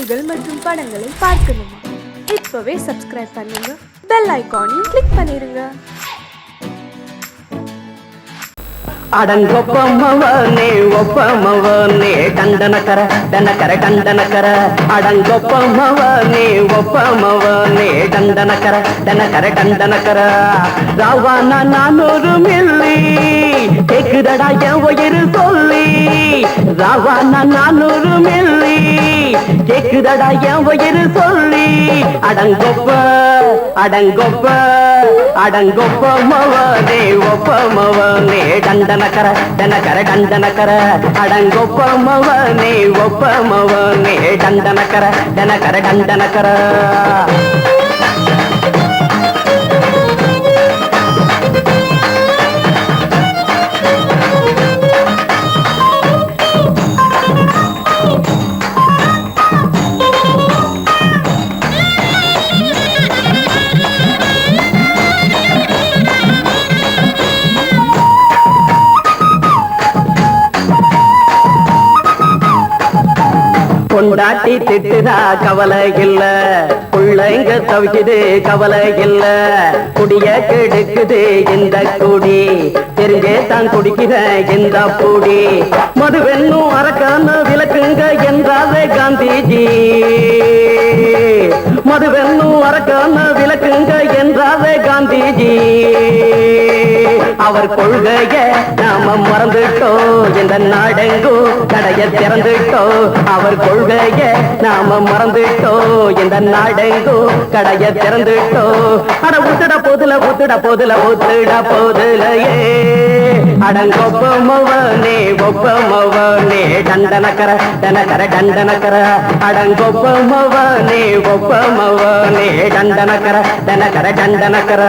நிகழ்ச்சிகள் மற்றும் படங்களை பார்க்கணுமா? இப்பவே சப்ஸ்கிரைப் பண்ணுங்க, பெல் ஐகானையும் கிளிக் பண்ணிருங்க. அடங்கொப்பமவனே ஒப்பமவனே டண்டனக்கர டனக்கர டண்டனக்கர அடங்கொப்பமவனே ஒப்பமவனே டண்டனக்கர டனக்கர டண்டனக்கர ராவானா 400 மில்லி கேக்குதடா என் உயிர் சொல்லி ராவானா 400 மில்லி கேக்குதடா என் உயிர் சொல்லி அடங்கொப்ப அடங்கொப்ப அடங்கொப்பமவனே ஒப்பமவனே டண்டனக்கர டனக்கர டண்டனக்கர அடங்கொப்பமவனே ஒப்பமவனே டண்டனக்கர டனக்கர டண்டனக்கர கொண்டாட்டி திட்டுதா கவலை இல்ல, பிள்ளைங்க தவிக்குது கவலை இல்ல, குடிய கெடுக்குது இந்த குடி, தெரிஞ்சே தான் குடிக்கிற இந்த பூடி, மதுவென்னும் அரக்கான விளக்குங்க என்றாரே காந்திஜி, மதுவென்னும் அரக்கான விளக்குங்க என்றாரே காந்திஜி, அவர் கொள்கைய நாம மறந்துட்டோம், இந்த நாடெங்கும் கடைய திறந்துட்டோம், அவர் கொள்கைய நாம மறந்துட்டோம், இந்த நாடெங்கும் கடைய திறந்துட்டோம், அட ஊத்துட போதுல ஊத்துட போதுல ஊத்துட போதுலையே அடங்கொப்பமவனே ஒப்பமவனே டண்டனக்கர டனக்கர டண்டனக்கர அடங்கொப்பமவனே ஒப்பமவனே டண்டனக்கர டனக்கர டண்டனக்கர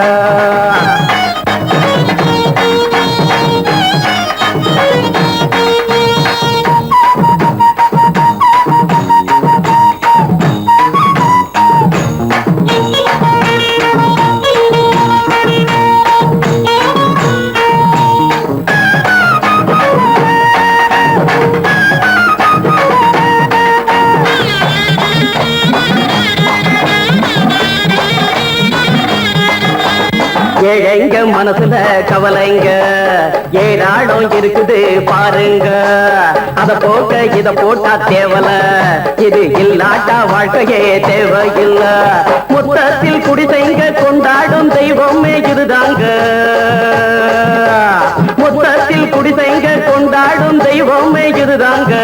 ஏழைங்க மனசுல கவலைங்க ஏராளம் இருக்குது பாருங்க, அத போக்க இத போட்டா தேவல, இது இல்லாட்டா வாழ்க்கையே தேவையில்ல, மொத்தத்தில் குடிசைங்க கொண்டாடும் தெய்வமே இதுதாங்க, மொத்தத்தில் குடிசைங்க கொண்டாடும் தெய்வமே இதுதாங்க,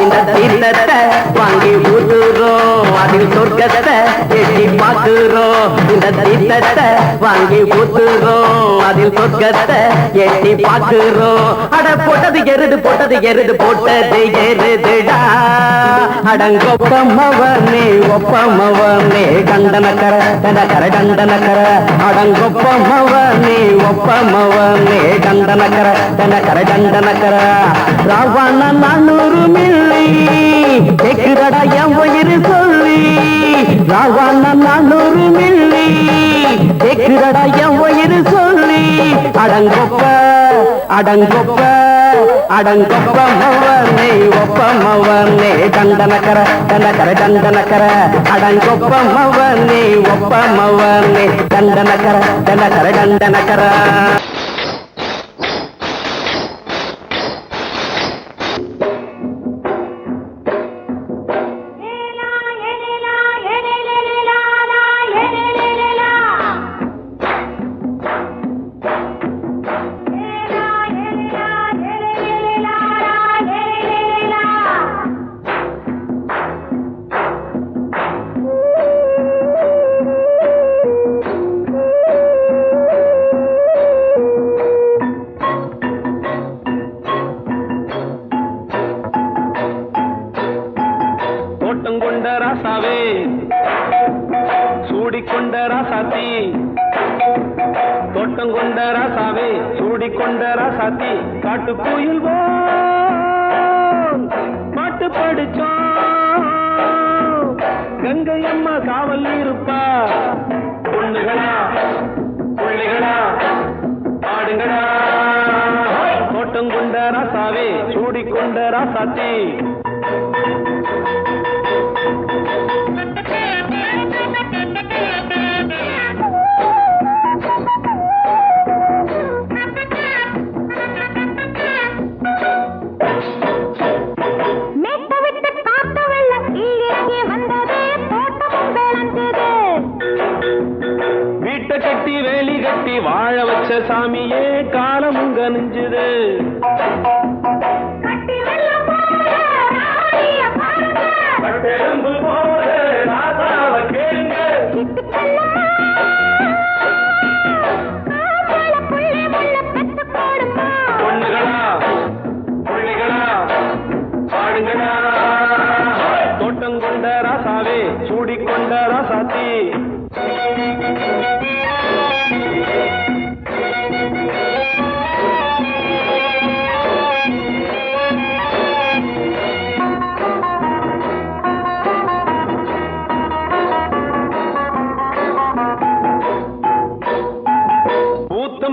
இந்த தீர்த்தத்தை வாங்கி ஊத்துறோம், அதில் சொர்க்கத்தை எட்டி பார்க்கிறோம், இந்த தீர்த்தத்தை வாங்கி ஊத்துறோம், அதில் சொர்க்கத்தை எட்டி பார்க்கிறோம், அட போட்டது எருது போட்டது எருது போட்டது எருதுடா அடங்கொப்பமவனே ஒப்பமவனே டண்டனக்கர டனக்கர டண்டனக்கர அடங்கொப்பமவனே ஒப்பமவனே டண்டனக்கர டனக்கர டண்டனக்கர ராவானா 400 மில்லி கேக்குதடா என் உயிர் சொல்லி ராவானா 400 மில்லி கேக்குதடா என் உயிர் சொல்லி அடங்கொப்ப அடங்கொப்ப அடங்கொப்பமவனே ஒப்பமவனே டண்டனக்கர டனக்கர டண்டனக்கர அடங்கொப்பமவனே ஒப்பமவனே டண்டனக்கர டனக்கர டண்டனக்கர தோட்டங்கொண்ட ராசாவே சூடிக்கொண்ட ராசாத்தி, தோட்டங்கொண்ட ராசாவே சூடிக்கொண்ட ராசாத்தி, காட்டு கோயில் பாட்டு படிச்சோம், கங்கை அம்மா காவல் இருப்பா, பொண்ணுகளா பிள்ளைகளா ஆடுங்களா, தோட்டங்கொண்ட ராசாவே சூடிக்கொண்ட ராசாத்தி, சாமியே காலமுங்க நெஞ்சுது கட்டெரும்பு போல ராசாவ கேளுங்க பொண்ணுகளா புள்ளிகளா பாடுங்களா தோட்டம் கொண்ட ராசாவே சூடிக்கொண்ட ராசாத்தி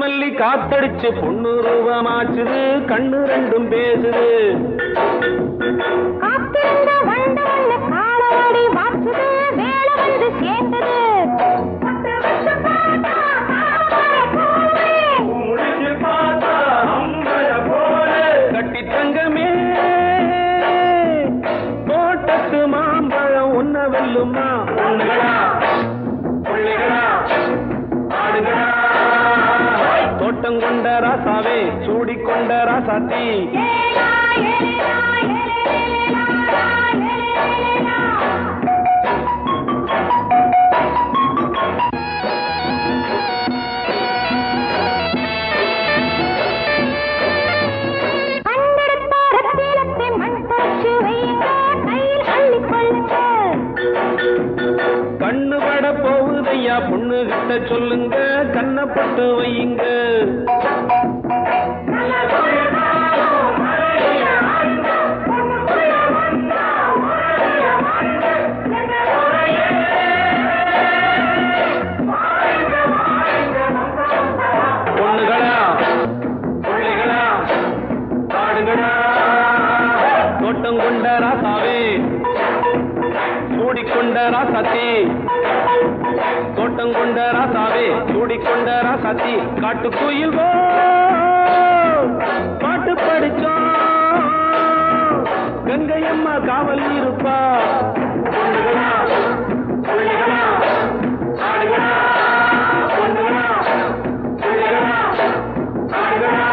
மல்லி காத்தடிச்சு பொண்ணு ரூபமாச்சுது கண்ணு ரெண்டும் பேசுது கட்டி தங்கமே தோட்டத்து மாம்பழம் உன்ன வெல்லுமா பொண்ணுகளா புள்ளிகளா ஆடுகளா தோட்டம் கொண்ட ராசாவே சூடிக்கொண்ட ராசாத்தி கண்ணு பட போகுதையா பொண்ணு கிட்ட சொல்லுங்க கண்ணப்பட்டு வையுங்க பொண்ணுகளா புள்ளிகளா பாடுங்களா தோட்டம் கொண்ட ராசாவே சூடிக்கொண்ட ராசாத்தி தோட்டம் கொண்ட ராசாவே சூடிக்கொண்ட ராசாத்தி காட்டுக்குயில் பாட்டு படிச்சோம் கங்கையம்மா காவல் இருப்பா பொண்ணுகளா புள்ளிகளா ஆடுகளா பொண்ணுகளா புள்ளிகளா ஆடுகளா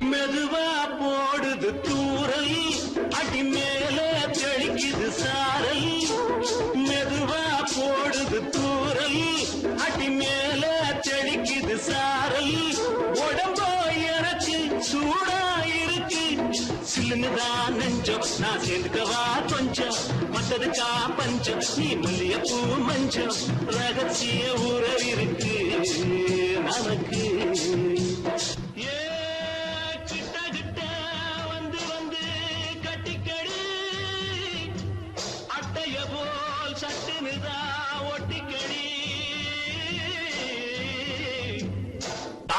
மெதுவா போடுது தூரல் அடி மேல தெளிக்குது சாரல் மெதுவா போடுது தூரல் அடி மேல தெளிக்குது சாரல் உடம்போ எனக்கு சூடா இருக்கு சில்லுதான் நெஞ்சம் நான் சேர்ந்துக்கவா கொஞ்சம் மத்ததுக்கா பஞ்சம் நீ மல்லியப்பூ மஞ்சம் ரகசிய உறவு இருக்கு நமக்கு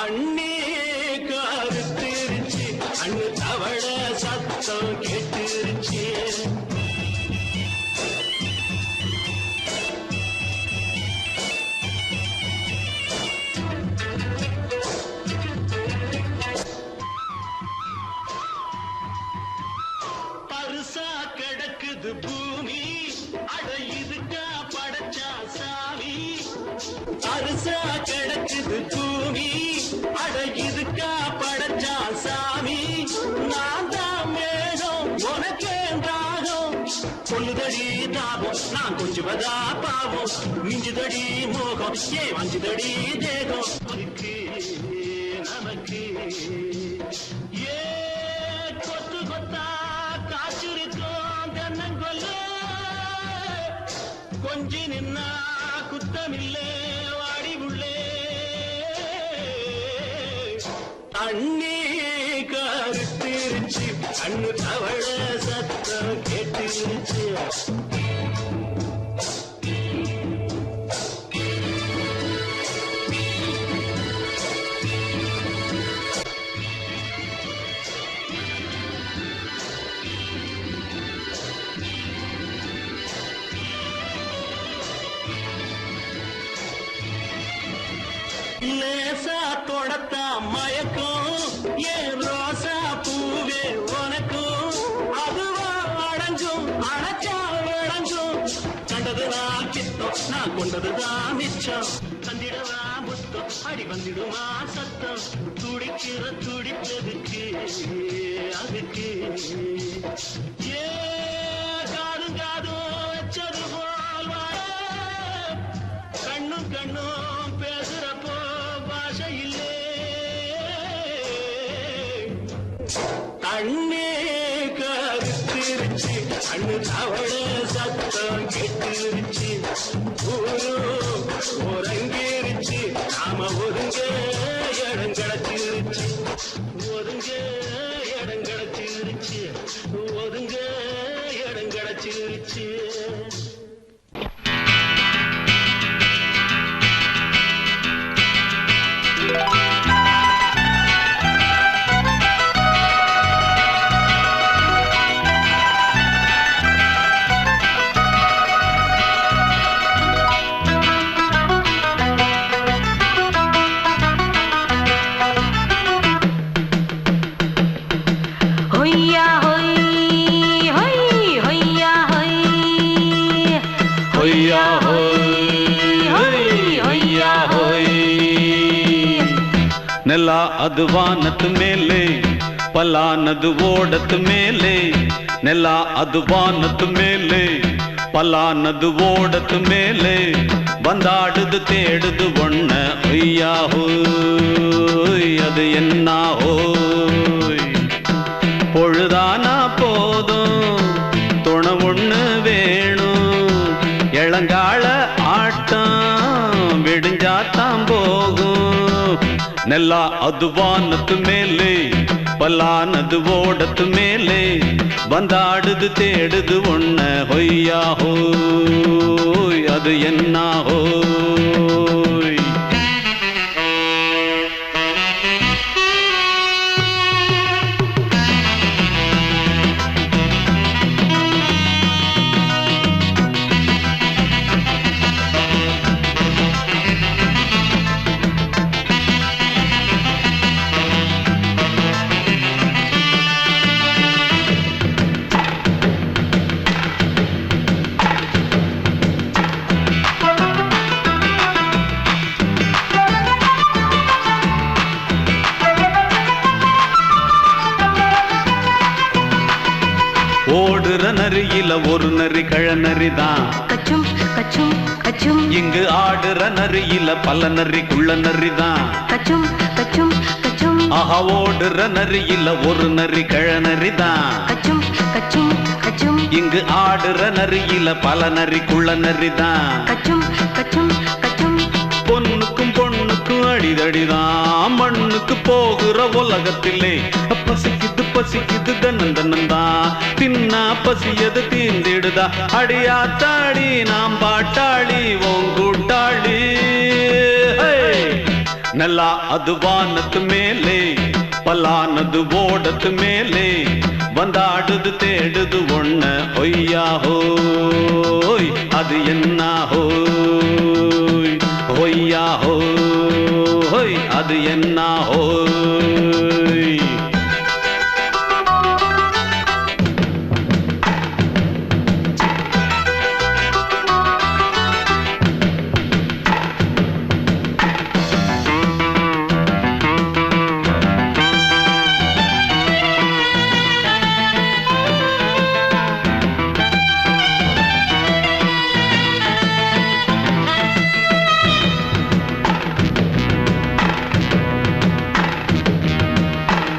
அண்ணே கருத்திருச்சு அண்ணு தவள சத்தம் கேட்டுருச்சு பருசா கிடக்குது பூமி அட இதுக்கா படைச்சா சாமி அரிசா கிடக்குது பூமி அட இதுக்கா படைச்சா சாமி நான் தான் மேகம் உனக்கே தாகம் சொல்லுதடி தாபம் நான் கொஞ்சுவதா பாவம் மிஞ்சுதடி மோகம் ஏ வஞ்சுதடி தேகம் நமக்கு ஏ கொத்து கொத்தா காய்ச்சிருக்கோம் தென்னங்கொல்ல கொஞ்சி நின்னா குத்தமில்லே வாடி உள்ளே அண்ணே கருத்திருச்சு அண்ணு தவள சத்தம் கேட்டுருச்சு லேசா தொடத்தா மயக்கும் ஏன் ரோசா பூவே உனக்கும் அதுவா அடங்கும் அடைச்சா அடங்கும் கண்டது நான் கித்தம் நான் கொண்டதுதான் மிச்சம் தந்திடவா முத்தம் அடி வந்துடுமா சத்தம் துடிக்கிற துடிப்பதுக்கு அதுக்கு ஏ காதும் காதும் வச்சது போல் வாழ கண்ணும் கண்ணும் பேசுறப்போ பாஷை இல்லே அண்ணே கருத்திருச்சு அண்ணு தவள சத்தம் கெட்டுருச்சு ஊரு ஒருங்கிருச்சு நாம ஒருங்க இடம் கிடைச்சிருச்சு ஒருங்க இடம் கிடைச்சிருச்சு ஒருங்க இடம் கிடைச்சிருச்சு ನೆಲ ಅದು ವಾನದ ಮೇಲೆ ಪಲಾನದು ಓಡದ ಮೇಲೆ ನೆಲ ಅದು ವಾನದ ಮೇಲೆ ಪಲಾನದು ಓಡದ ಮೇಲೆ ಬಂದಾಡುದು தேடுது ஒண்ண ஒய்யா ஹோய் அது என்ன ஹோய் பொழுதானா போதும் துணை ஒண்ணு வேணும் இளங்கால ஆட்டம் விடிஞ்சாத்தான் போகும் ನೆಲ ಅದು ವಾನದ ಮೇಲೆ ಪಲಾನದು ಓಡದ ಮೇಲೆ ಬಂದಾಡುದು தேடுது ஒண்ண ಹೊಯ್ಯಾ ஹோய் அது என்ன ஹோய் ஓடுற நரியில ஒரு நரி கழநரிதான் கச்சும் கச்சும் கச்சும் இங்கு ஆடுற நரியில பல நரி குள்ள நரிதான் கச்சும் கச்சும் கச்சும் ஆஹா ஓடுற நரியில ஒரு நரி கழநரிதான் கச்சும் கச்சும் கச்சும் இங்கு ஆடுற நரியில பல நரி குள்ள நரிதான் கச்சும் கச்சும் கச்சும் பொண்ணுக்கும் பொண்ணுக்கும் அடிதடிதான் மண்ணுக்கு போகிற உலகத்திலே பசிக்குது பசிக்குது தன்னந்தன்னந்தான் தின்னா பசியது தீர்ந்திடுதா அடியாத்தாடி நாம் பாட்டாளி ஓங்கூட்டாளி ನೆಲ ಅದು ವಾನದ ಮೇಲೆ ಪಲಾನದು ಓಡದ ಮೇಲೆ வந்தாடுது தேடுது ஒண்ண ஒய்யா ஹோய் அது என்ன ஹோய் ஒய்யா ஹோய் அது என்ன ஹோய்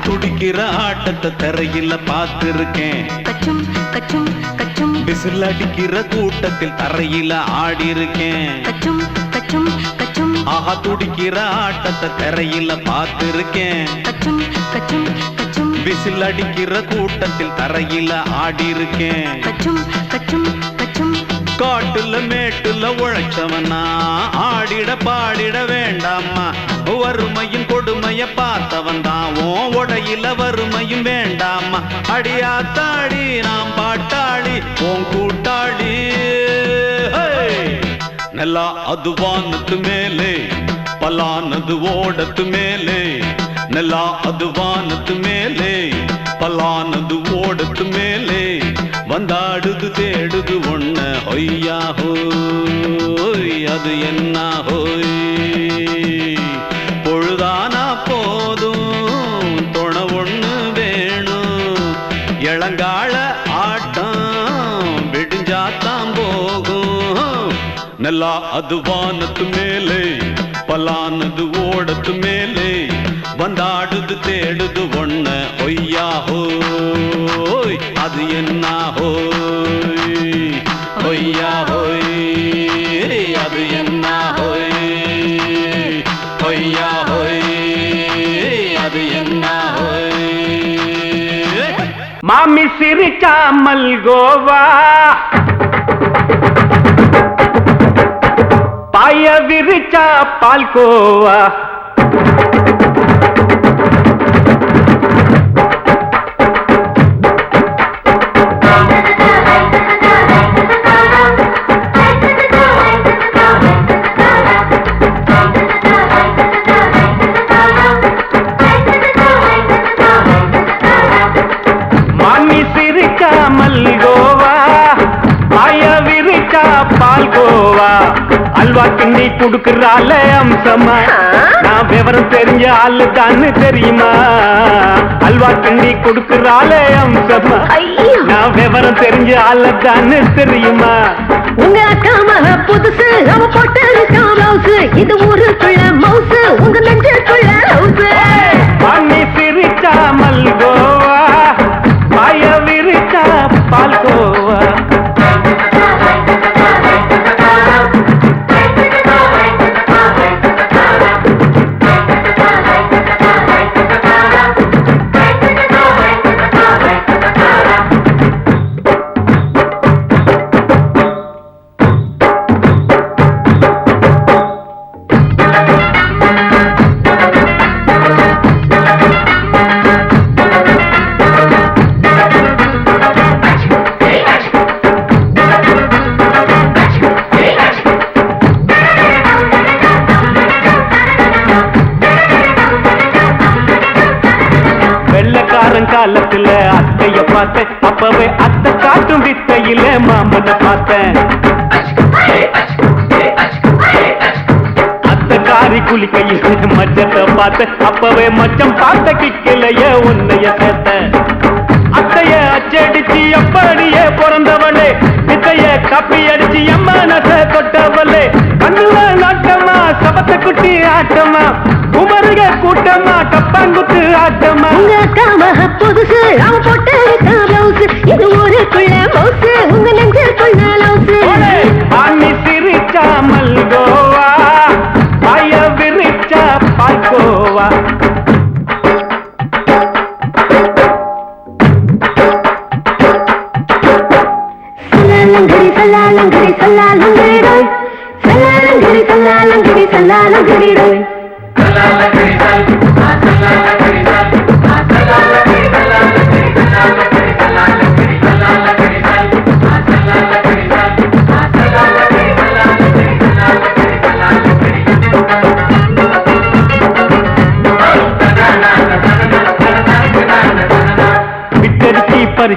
துடிக்கிற ஆட்டத்தை தரையில பார்த்திருக்கேன் கச்சும் கச்சும் கச்சும் விசில் அடிக்கிற கூட்டத்தில் தரையில ஆடி இருக்கேன் கச்சும் கச்சும் கச்சும் ஆஹா துடிக்கிற ஆட்டத்தை தரையில பார்த்திருக்கேன் கச்சும் கச்சும் கச்சும் விசில் அடிக்கிற கூட்டத்தில் தரையில ஆடி இருக்கேன் கச்சும் கச்சும் கச்சும் காட்டுல மேட்டுல உழைச்சவனா ஆடிட பாடிட வேண்டாமா வறுமையும் கொடுமைய பார்த்தவன் தான் உடையில வறுமையும் வேண்டாமா அடியாத்தாடி நாம் பாட்டாளி உன் கூட்டாளி நல்லா அது வானத்து மேலே பலானது ஓடத்து மேலே நல்லா அது வானத்து மேலே பலானது ஓடத்து மேலே வந்தாடுது தேடுது ஒண்ண ஒய்யா ஹோய் அது என்ன ஹோய் பொழுதானா போதும் துணை ஒண்ணு வேணும் இளங்கால ஆட்டம் விடிஞ்சாத்தான் போகும் நல்லா அது வானத்து மேலே பலானது ஓடத்து மேலே வந்தாடுது தேடுது ஒண்ண ஒய்யா ஹோய் அது என்ன ஹோய் ஒய்யா ஹோய் அது என்ன ஹோய் ஒய்யா ஹோய் அது என்ன ஹோய் மாமி சிரிச்சா மல்கோவா பாய விரிச்சா பால்கோவா மாமி சிரிச்சா மல்கோவா பாய விரிச்சா பால்கோவா அல்வா கிண்ணி குடுக்கறால அம்சமா நான் விவரம் தெரிஞ்ச ஆளு தான்னு தெரியுமா அல்வா கிண்ணி குடுக்கறால அம்சமா நான் விவரம் தெரிஞ்ச ஆளு தான்னு தெரியுமா உங்க அக்கா மக புதுசு அவ போட்டு பிளவுஸ் இது ஊருக்குள்ள மவுசு உங்க நெஞ்சுக்குள்ள ஹவுஸ் மாமி சிரிச்சா மல்கோவா பாய விரிச்சா பால்கோவா காலத்துல அத்தைய பார்த்தேன் அப்பவே அத்தை காட்டும் வித்தையில மாமனை பார்த்தேன் அத்தை காரி குளிக்கையில மச்சத்தை பார்த்தேன் அப்பவே மச்சம் பார்த்த கிக்கலைய உன்னைய சேர்த்த அத்தைய அச்சடிச்சு அப்படியே பிறந்தவளே வித்தைய கப்பி அடிச்சு எம்மனச தொட்டவளே கண்ணுல நாட்டமா சபத்தை குட்டி ஆட்டமா குமருக கூட்டமா கப்பாங்குத்து ஆட்டமா உங்க அக்கா மக புதுசு அவ போட்டு பிளவுஸ் இது ஊருக்குள்ள மவுசு உங்க நெஞ்சுக்குள்ள லவுஸ் மாமி சிரிச்சா மல்கோவா பாய விரிச்சா பால்கோவா சல்லாலங்கடி சல்லாலங்கடி சல்லாலங்கடி சல்லாலங்கடி சல்லாலங்கடி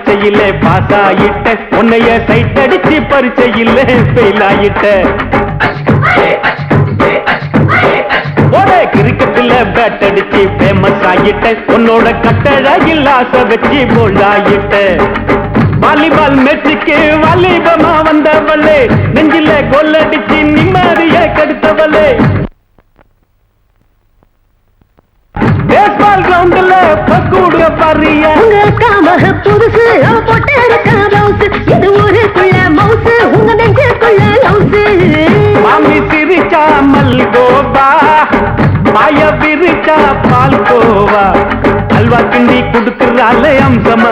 பரீட்சையில பாஸ் ஆயிட்ட உன்னைய சைட் அடிச்சு பரீட்சையில ஃபெயில் ஆயிட்ட கிரிக்கெட்ல பேட் அடிச்சு ஃபேமஸ் ஆயிட்ட உன்னோட கட்டழகில் ஆசை வச்சு போல்ட் ஆயிட்ட வாலிபால் மேட்சுக்கு வாலிபமா வந்தவளே நெஞ்சில கோல் அடிச்சு நிம்மதிய கெடுத்தவளே பேஸ்பால் கிரவுண்ட்ல பக்கூடுற பாரியா உங்க காமக புதுசு அவ போட்டு இருக்க ரவுஸ் இது ஊருக்குள்ள மவுசு உங்க நெஞ்சுக்குள்ள லவுசு மாமி சிரிச்சா மல்கோவா மாய விரிச்சா பால்கோவா அல்வா கிண்டி குடுக்கறால அம்சமா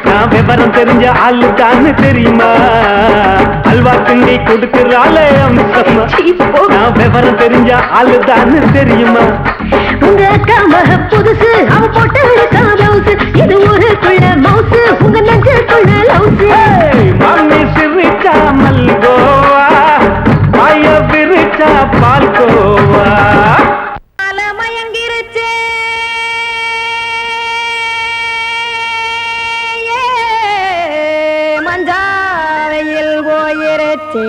நான் விவரம் தெரிஞ்ச ஆளு தான்னு தெரியுமா அல்வா கிண்டி குடுக்கறால அம்சமா நான் விவரம் தெரிஞ்ச ஆளு தான்னு தெரியுமா உங்க காமக புதுசு அவ போட்டு இருக்க ரவுஸ் இது ஊருக்குள்ள மவுசு உங்க நெஞ்சுக்குள்ள லவுஸ் மாமி சிரிச்சா மல்கோவா மாய விரிச்சா பால்கோவா மயங்கிருச்சே மஞ்சாவையில் போயிருச்சே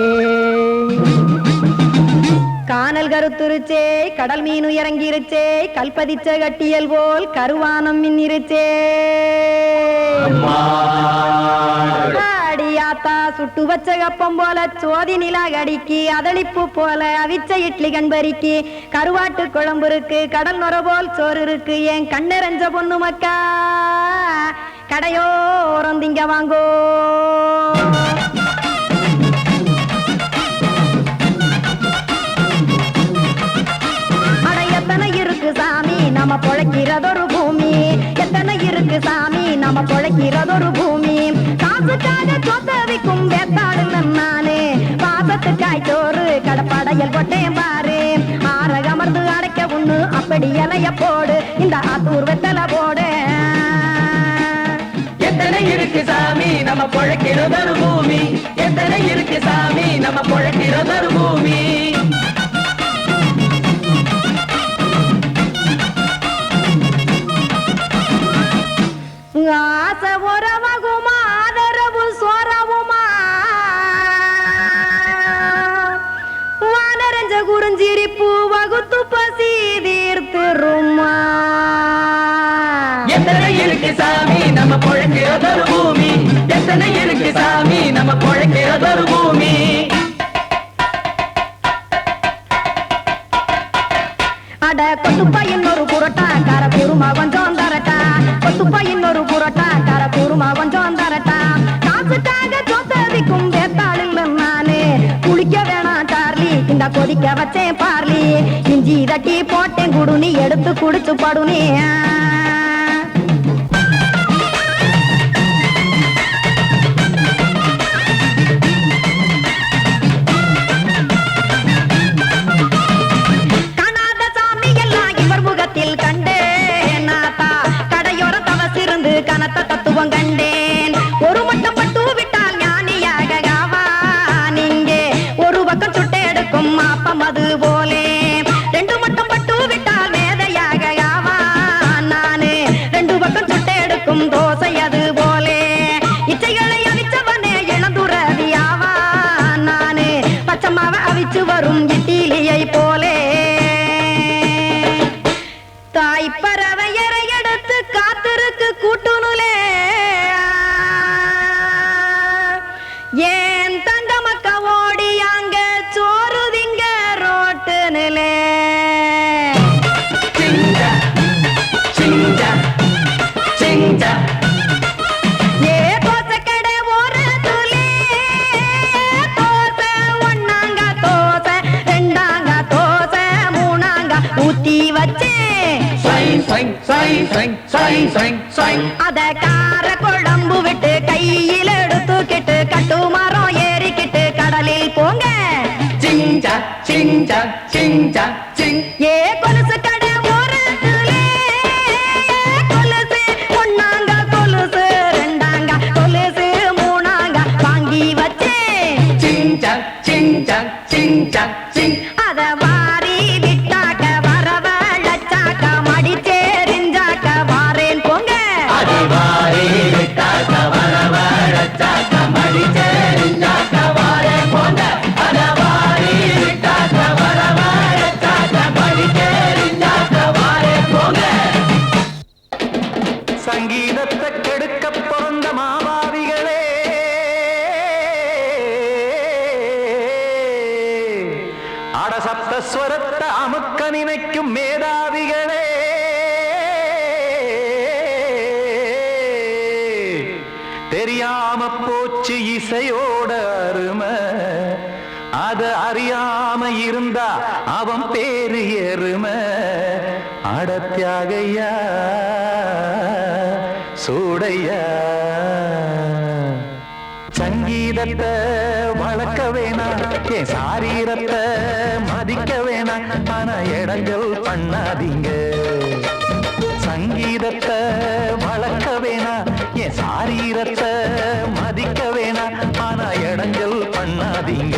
கானல் கருத்துருச்சே கடல் மீன் இறங்கிருச்சே கல்பதிச்ச கட்டியல் போல் கருவானம் மின்னிருச்சே ஆடியாத்தா சுட்டு வச்ச கப்பம் போல சோதி நிலா கடிக்கு அதளிப்பு போல அவிச்ச இட்லி கண்பறிக்கு கருவாட்டு குழம்பு இருக்கு கடல் நுர போல் சோறு இருக்கு என் கண்ணெரஞ்ச பொண்ணு மக்கா கடையோரம் திங்க வாங்கோ எத்தனை இருக்கு சாமி நம்ம பொழைக்கிறதொரு பூமி எத்தனை இருக்கு சாமி நம்ம பொழைக்கிறதொரு பூமி காசுக்காக சொத்தவிக்கும் வேத்தாடு நானே பாசத்துக்காய் சோறு கடப்படையல் கொட்டேன் பாரு ஆரகமர்ந்து அடைக்க ஒண்ணு அப்படி இலைய போடு இந்த ஆத்தூர் வெத்தலை போடு எத்தனை இருக்கு சாமி நம்ம பொழைக்கிறதொரு பூமி எத்தனை இருக்கு சாமி நம்ம பொழைக்கிறதொரு பூமி ஆசை உறவகுமா ஆதரவு சோறவுமா வானரஞ்ச குறிஞ்சிரிப்பு வகுத்து பசி தீர்த்துருமா எத்தனை இருக்கு சாமி நம்ம பொழைக்கிறதொரு பூமி எத்தனை இருக்கு சாமி நம்ம பொழைக்கிறதொரு பூமி அட கொத்துப்பா இன்னொரு புரோட்டா கார குருமா கொஞ்சம் தரட்டா கொத்துப்பா இன்னொரு புரோட்டா கார குருமா கொஞ்சம் தரட்டா காசுக்காக சொத்ததிக்கும் வேத்தாளில் நானே குளிக்க வேணாம் சார்லி இந்த கொதிக்க வச்சேன் பார்லி இஞ்சி தட்டி போட்டேன் குடுனி எடுத்து குடிச்சு படுனி கனத்த தத்துவம் கண்டேன் ஒரு மட்டம் பட்டு விட்டால் ஞானியாக காவா நீங்கே ஒரு பக்கம் சுட்டு எடுக்கும் மாப்பம் அது போலே ரெண்டு மட்டம் பட்டு விட்டால் மேதையாக காவா நானு ரெண்டு பக்கம் சுட்டு எடுக்கும் தோசை அது போலே இச்சைகளை அவிச்சவனே இளந்துறவியாவா நானு பச்சமாவ அவிச்சு வரும் இட்டிலியை போலே தாய் பறவையரை எடுத்து காத்திருக்கு கூட்டுனுலே ஏன் தங்க மக்க ஓடியாங்க சோறுதிங்க ரோட்டு நிலே ஏ தோசை கடை ஒரு துளி தோசை ஒன்னாங்க தோசை ரெண்டாங்க தோசை மூணாங்க ஊத்தி வச்சே அத கார குழம்பு விட்டு கையில் எடுத்துக்கிட்டு கட்டுமரம் ஏறிக்கிட்டு கடலில் போங்க ஏ கொலுசு கடை ஓரத்துலே கொலுசு ஒன்னாங்க கொலுசு ரெண்டாங்க கொலுசு மூணாங்க வாங்கி வச்சேன் அத வாரி விட்டாக்க வரவழைச்சாக்க மடிச்சேரிஞ்சாக்க வாரேன் போங்க நினைக்கும் மேதாவிகளே, தெரியாம போச்சு இசையோட அருமை, அத அறியாம இருந்தா அவன் பேரு எருமை. அடத்தியாகையா சூடையா, சங்கீதத்தை வளர்க்க வேணாம், என் சாரீரத்தை மதிக்க வேணாம், ஆனா இடங்கள் பண்ணாதீங்க. சங்கீதத்தை வளர்க்க வேணாம், என் சாரீரத்தை மதிக்க வேணாம், ஆனா இடங்கள் பண்ணாதீங்க.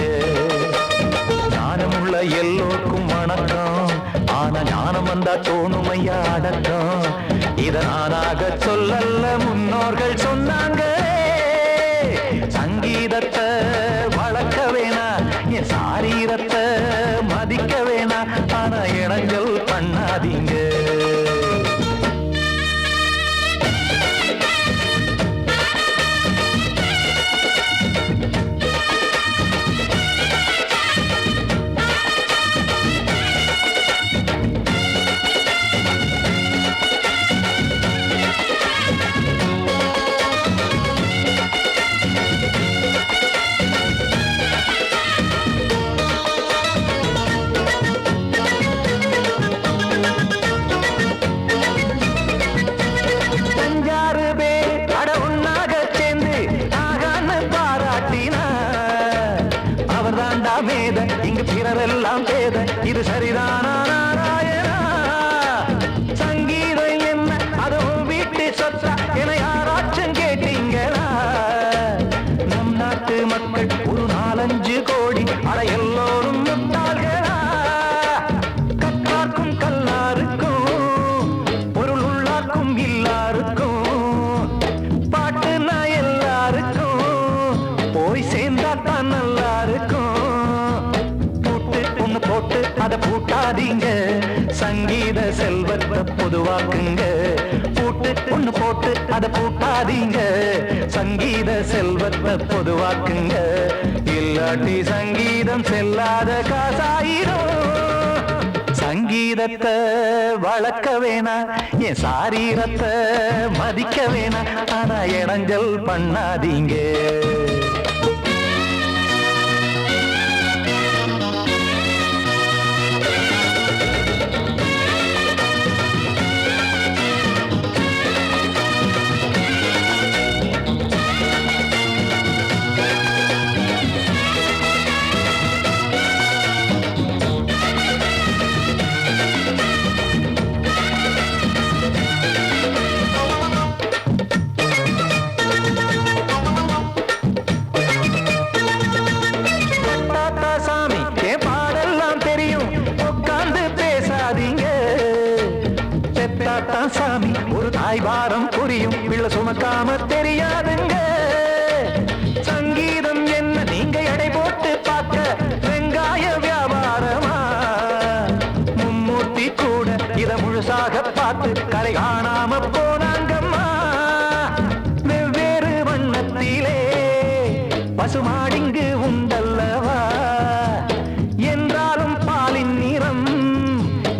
ஞானமுள்ள எல்லோருக்கும் வணக்கம், ஆனா ஞானம் வந்தா தோணுமையா அடக்கம். இத நானாக சொல்லல்ல, முன்னோர்கள் சொன்னாங்க. சங்கீதத்தை வளர்க்க வேணா, என் சாரீரத்தை மதிக்க வேணா, ஆனா இடங்கள் பண்ணாதீங்க. இங்கு பிறரெல்லாம் பேத, இது சரிதானா நாராயணா? சங்கீதம் என்ன அதுவும் வீட்டு சொத்தா என யாராச்சும் கேட்டீங்களா? நம் நாட்டு மக்கள் ஒரு 4-5 கோடி, அட எல்லோரும் முட்டாள்களா? கற்றார்க்கும் கல்லாருக்கும் பொருள் உள்ளார்க்கும் இல்லாருக்கும், பாட்டுனா எல்லாருக்கும் போய் சேர்ந்தா தான் நல்லா இருக்கும். போட்டு அத பூட்டாதீங்க, சங்கீத செல்வத்தை பொதுவாக்குங்க. பூட்டு ஒண்ணு போட்டு அத பூட்டாதீங்க, சங்கீத செல்வத்தை பொதுவாக்குங்க. இல்லாட்டி சங்கீதம் செல்லாத காசாயிரும். சங்கீதத்தை வளர்க்க வேணா, என் சாரீரத்தை மதிக்க வேணா, ஆனா இடைஞ்சல் பண்ணாதீங்க. சாமி ஒரு தாய் வாரம் புரியும், பிள்ளை சுமக்காம தெரியாதுங்க. சங்கீதம் என்ன நீங்க எடை போட்டு பார்க்க வெங்காய வியாபாரமா? மும்மூர்த்தி கூட இத முழுசாக பார்த்து கரை காணாம போனாங்கம்மா. வெவ்வேறு வண்ணத்திலே பசுமாடிங்கு உண்டல்லவா, என்றாலும் பாலின் நிறம்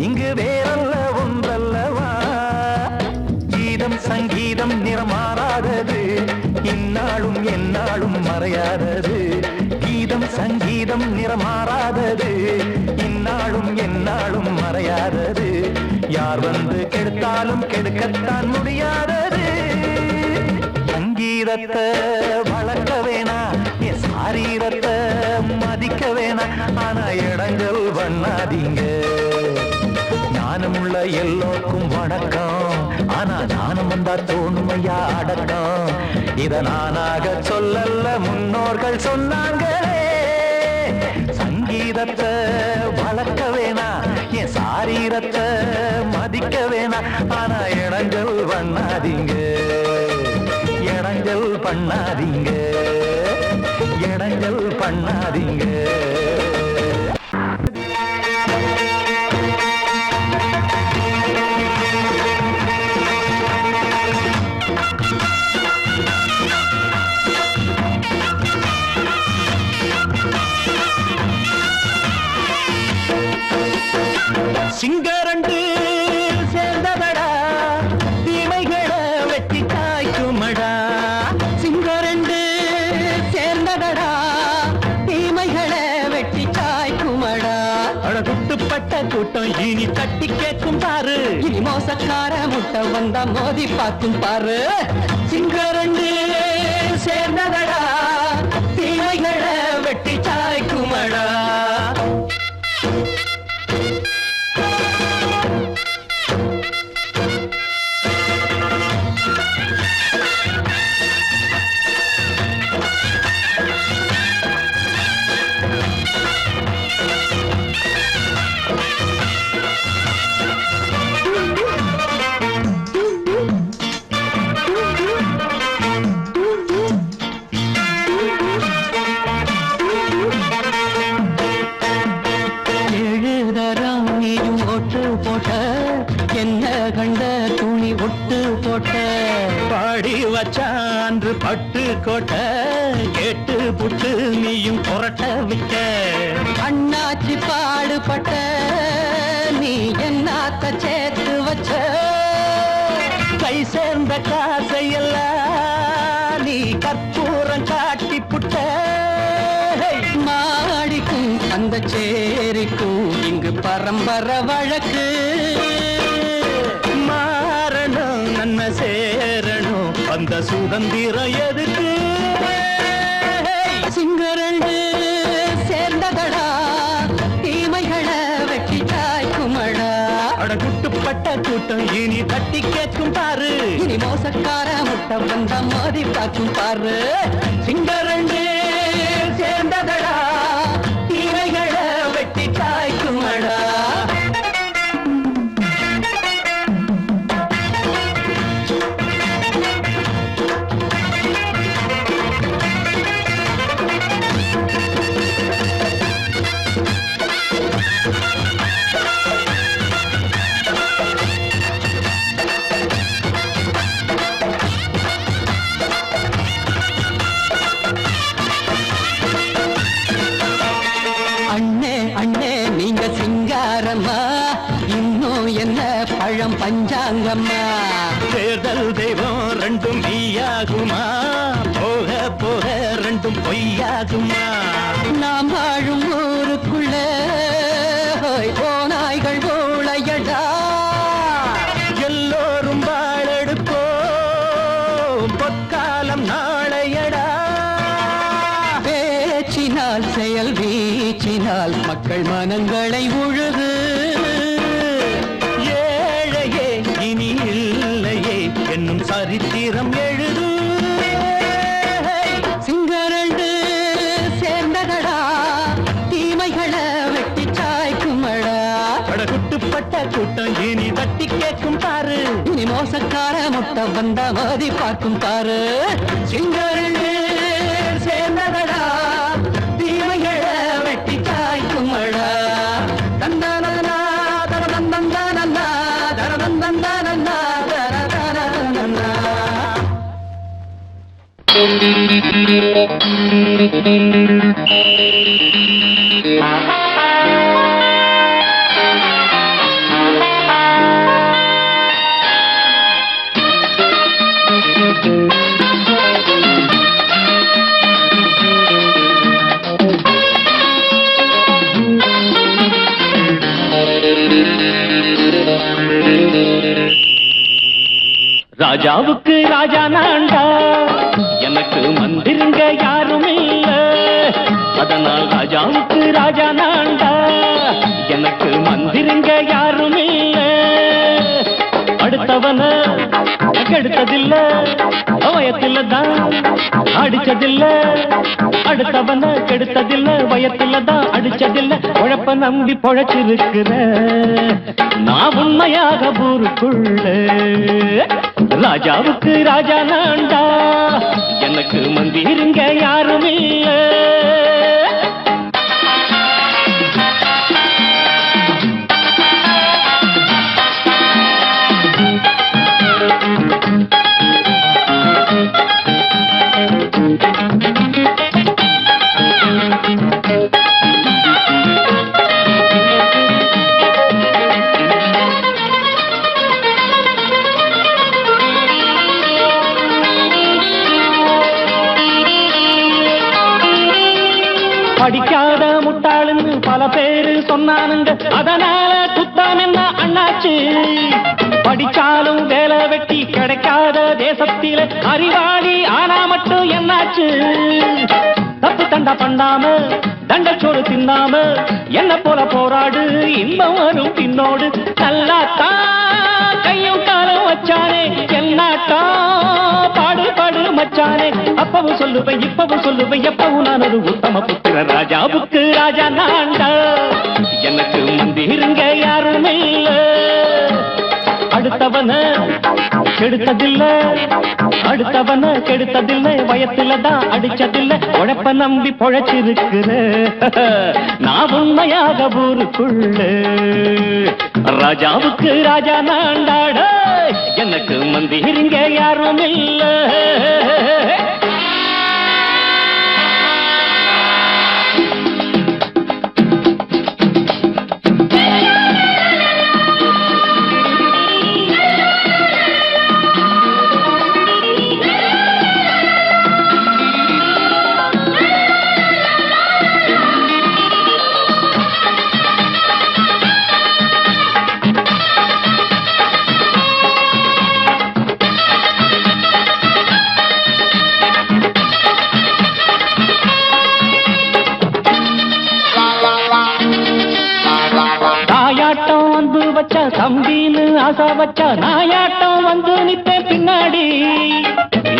இங்கு வேறல்ல ஒன்றல்லவா. சங்கீதம் நிறமாறாதது, இந்நாளும் எந்நாளும் மறையாதது. கீதம் சங்கீதம் நிறமாறாதது, இந்நாளும் எந்நாளும் மறையாதது. யார் வந்து கெடுத்தாலும் கெடுக்கத்தான் முடியாதது. சங்கீதத்தை வளர்க்க வேணா, என் சாரீரத்தை மதிக்க வேணா, ஆனா இடங்கள் பண்ணாதீங்க. ஞானமுள்ள எல்லோருக்கும் வணக்கம், ஆனா ஞானம் வந்தா தோணுமையா அடக்கம். இத நானாக சொல்லல்ல, முன்னோர்கள் சொன்னாங்களே. சங்கீதத்தை வளர்க்க வேணா, என் சாரீரத்தை மதிக்க வேணா, ஆனா இடங்கள் பண்ணாதீங்க. இடங்கள் பண்ணாதீங்க, இடங்கள் பண்ணாதீங்க. சிங்க சிங்கரண்டு சேர்ந்ததடா தீமைகளை வெட்டி காய்க்குமடா சிங்கரண்டு சேர்ந்ததடா தீமைகளை வெட்டி காய்க்குமடா அழகுட்டுப்பட்ட கூட்டம் இனி தட்டி கேட்கும் பாரு இனி மோசக்கார முட்டை வந்தா மோதி பார்க்கும் பாரு சிங்கரண்டு சேர்ந்ததடா தீமைகளை வெட்டி சாய்க்குமடா என்ன கண்ட துணி ஒட்டு போட்ட பாடி வச்சான்று பட்டு கோட்ட கேட்டு புட்டு நீயும் புரட்ட விட்ட அண்ணாச்சி பாடுபட்ட நீ என்னாத்த சேர்த்து வச்ச கை சேர்ந்த காசையெல்லாம் நீ கற்பூரம் காட்டி புட்ட மாடிக்கும் அந்த சேரிக்கும் இங்கு பரம்பரை வழக்கு மாறணும் நன்மை சேரணும் அந்த சுதந்திரம் எதுக்கு சிங்கரண்டு சேர்ந்ததடா தீமைகளை வெட்டி காய்க்குமடா அடகுட்டுப்பட்ட கூட்டம் இனி தட்டி கேட்கும் பாரு இனி மோசக்கார முட்டை வந்த மோதி பார்க்கும் பாரு சிங்கரண்டு சேர்ந்ததடா தீமைகளை வெட்டி காய்க்குமடா இன்னும் என்ன பழம் பஞ்சாங்கம்மா தேர்தல் தெய்வம் ரெண்டும் மெய்யாகுமா போக போக ரெண்டும் பொய்யாகுமா நாம் வாழும் ஊருக்குள்ள ஓநாய்கள் ஊழையடா எல்லோரும் வாழெடுப்போ பொற்காலம் நாளையடா பேச்சினால் செயல் வீச்சினால் மக்கள் மனங்களை உழுது ஏழையே இனி இல்லையே என்னும் சரித்திரம் எழுது சிங்கரண்டு சேர்ந்ததடா தீமைகளை வெட்டி சாய்க்குமடா அடகுட்டுப்பட்ட கூட்டம் இனி தட்டி கேட்கும் பாரு இனி மோசக்கார முட்டை வந்தா மோதி பார்க்கும் பாரு சிங்கரண்டு சேர்ந்ததடா தீமைகளை வெட்டி சாய்க்குமடா தந்தானா தரதந்தந்தானா தரதந்தந்தானா தரதந்தந்தானா ராஜாவுக்கு ராஜா நான்டா எனக்கு மந்திருங்க யாரும் இல்ல அதனால் ராஜாவுக்கு ராஜா நான்டா எனக்கு மந்திருங்க யாரும் இல்ல அடுத்தவன கெடுத்ததில்ல வயத்துல தான் அடிச்சதில்ல அடுத்தவன கெடுத்ததில்ல வயத்துல தான் அடிச்சதில்ல உழப்ப நம்பி பொழைச்சிருக்கிற நான் உண்மையாக ஊருக்குள்ள ராஜாவுக்கு ராஜா நான்டா எனக்கு மந்திருங்க யாரும் இல்ல சொன்னானுங்க அதனால குத்தம் என்ன அண்ணாச்சு படிச்சாலும் வேலை வெட்டி கிடைக்காத தேசத்தில அறிவாளி ஆனா மட்டும் என்னாச்சு தப்பு தண்டா பண்ணாம தண்டச்சோறு தின்னாம என்ன போல போராடு இன்பம் வரும் பின்னோடு நல்லாத்தான் கையும் காலம் வச்சானே என்னாட்டா பாடு பாடு மச்சானே அப்பவும் சொல்லுவேன் இப்பவும் சொல்லுவேன் எப்பவும் நான் ஒரு உத்தம புத்திர ராஜாவுக்கு ராஜா நான்டா எனக்கு முந்திருங்க யாரும் இல்ல அடுத்தவன கெடுத்ததில்லை அடுத்தவன கெடுத்ததில்லை வயத்துல தான் அடிச்சதில்லை உழைப்ப நம்பி பொழைச்சிருக்கிற நான் உண்மையாக ஊருக்குள்ள ராஜாவுக்கு ராஜா நாண்டாட எனக்கு மந்திரிங்க யாரும் இல்ல தாயாட்டம் வந்து வச்சா தம்பின்னு ஆசா வச்சா நாயாட்டம் வந்து நிப்பேன் பின்னாடி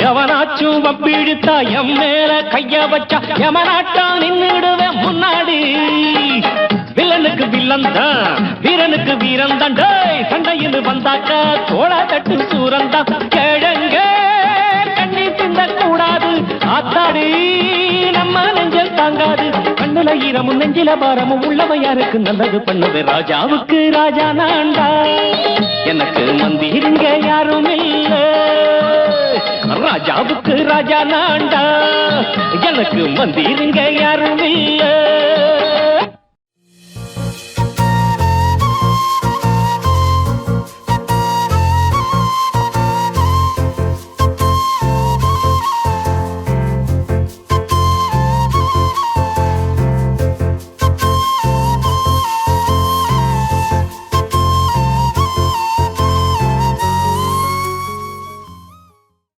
எவனாச்சும் வப்பிழுத்தா எம் மேல கைய வச்சா எவனாட்டம் நின்னுடுவேன் முன்னாடி வில்லனுக்கு வில்லன் தான் வீரனுக்கு வீரன் தான் சண்டையில் வந்தாக்கா தோளா தட்டு சூரன் தான் கிழங்க கண்ணி திந்த கூடாது ஆத்தாடி நம்ம நெஞ்சல் தாங்காது கண்ணுல ஈரமும் நெஞ்சில பாரமும் உள்ளவன் யாருக்கு நல்லது பண்ணுது ராஜாவுக்கு ராஜா நான்டா எனக்கு மந்திருங்க யாரும் இல்ல ராஜாவுக்கு ராஜா நான்டா எனக்கு மந்திருங்க யாரும் இல்ல